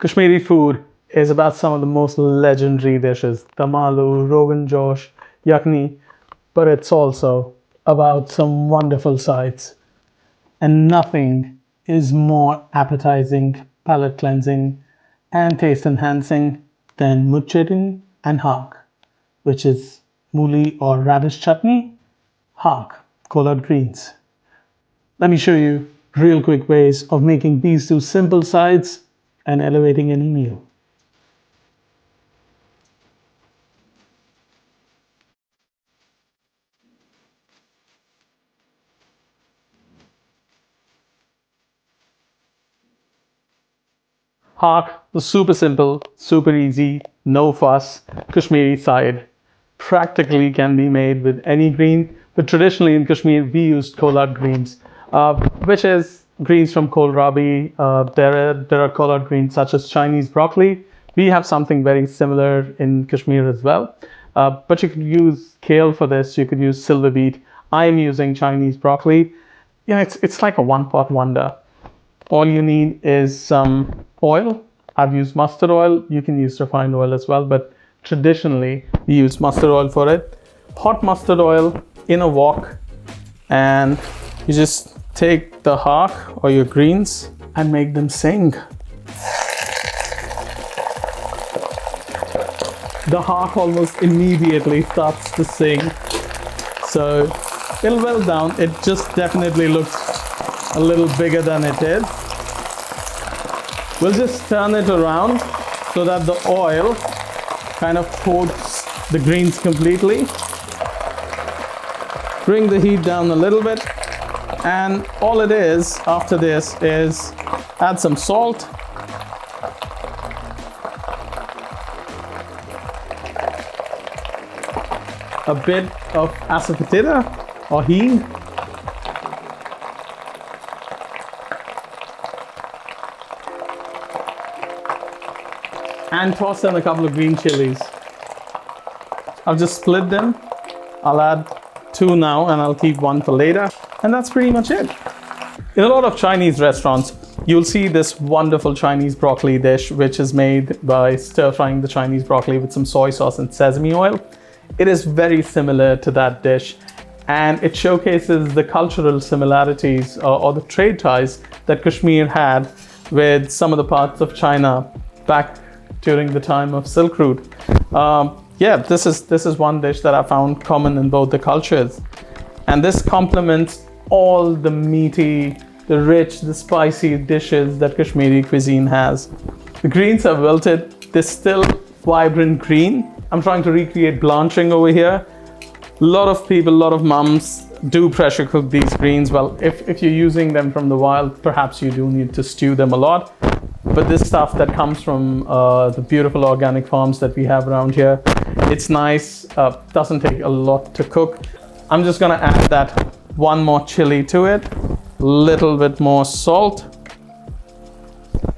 Kashmiri food is about some of the most legendary dishes, dum aloo, rogan josh, yakni, but it's also about some wonderful sides. And nothing is more appetizing, palate cleansing, and taste enhancing than Muj Chetin and Haakh, which is mooli or radish chutney, Haakh, collard greens. Let me show you real quick ways of making these two simple sides and elevating any meal. Haakh, the super simple, super easy, no fuss, Kashmiri side. Practically can be made with any green, but traditionally in Kashmir we used collard greens, which is greens from kohlrabi. There are collard greens such as Chinese broccoli. We have something very similar in Kashmir as well, but you could use kale for this. You could use silver beet. I am using Chinese broccoli. Yeah, it's like a one pot wonder. All you need is some oil. I've used mustard oil. You can use refined oil as well, but traditionally we use mustard oil for it. Hot mustard oil in a wok, and you just take the haakh or your greens and make them sing. The haakh almost immediately starts to sing. So it'll well down. It just definitely looks a little bigger than it is. We'll just turn it around so that the oil kind of coats the greens completely. Bring the heat down a little bit, and all it is after this is add some salt, a bit of asafoetida or hing, and toss in a couple of green chilies. I've just split them. I'll add 2 now and I'll keep 1 for later. And that's pretty much it. In a lot of Chinese restaurants, you'll see this wonderful Chinese broccoli dish, which is made by stir frying the Chinese broccoli with some soy sauce and sesame oil. It is very similar to that dish, and it showcases the cultural similarities or the trade ties that Kashmir had with some of the parts of China back during the time of Silk Route. Yeah, this is one dish that I found common in both the cultures, and this complements all the meaty, the rich, the spicy dishes that Kashmiri cuisine has. The greens are wilted. They're still vibrant green. I'm trying to recreate blanching over here. A lot of people, a lot of mums do pressure cook these greens. Well, if you're using them from the wild, perhaps you do need to stew them a lot. But this stuff that comes from the beautiful organic farms that we have around here, it's nice, doesn't take a lot to cook. I'm just gonna add that 1 more chili to it, a little bit more salt,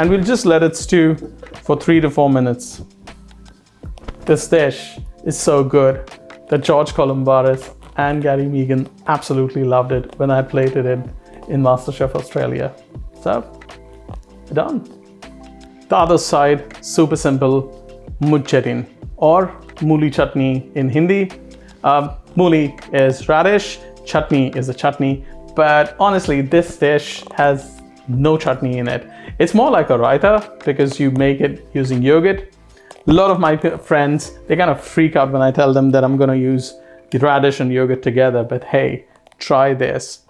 and we'll just let it stew for 3 to 4 minutes. This dish is so good that George Columbaris and Gary Megan absolutely loved it when I plated it in MasterChef Australia. So, done. The other side, super simple, Muj Chetin or mooli chutney in Hindi. Mooli is radish, chutney is a chutney, but honestly, this dish has no chutney in it. It's more like a raita because you make it using yogurt. A lot of my friends, they kind of freak out when I tell them that I'm gonna use the radish and yogurt together, but hey, try this.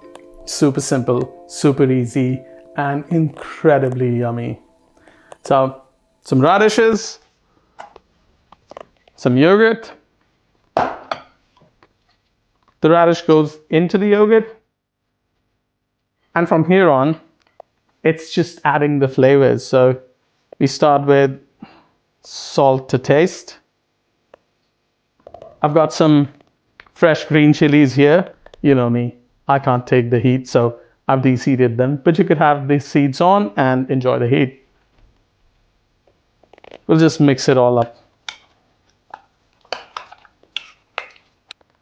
Super simple, super easy, and incredibly yummy. So, some radishes, some yogurt. The radish goes into the yogurt, and from here on, it's just adding the flavors. So, we start with salt to taste. I've got some fresh green chilies here. You know me, I can't take the heat, so I've deseeded them, but you could have the seeds on and enjoy the heat. We'll just mix it all up.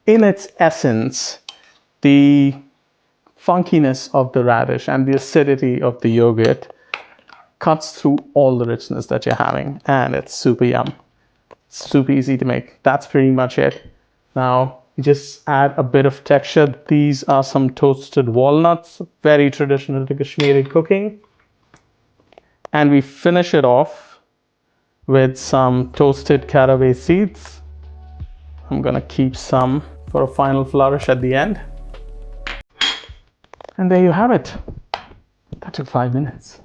In its essence, the funkiness of the radish and the acidity of the yogurt cuts through all the richness that you're having, and it's super yum. Super easy to make. That's pretty much it. Now you just add a bit of texture. These are some toasted walnuts, very traditional to Kashmiri cooking. And we finish it off with some toasted caraway seeds. I'm gonna keep some for a final flourish at the end. And there you have it. That took 5 minutes.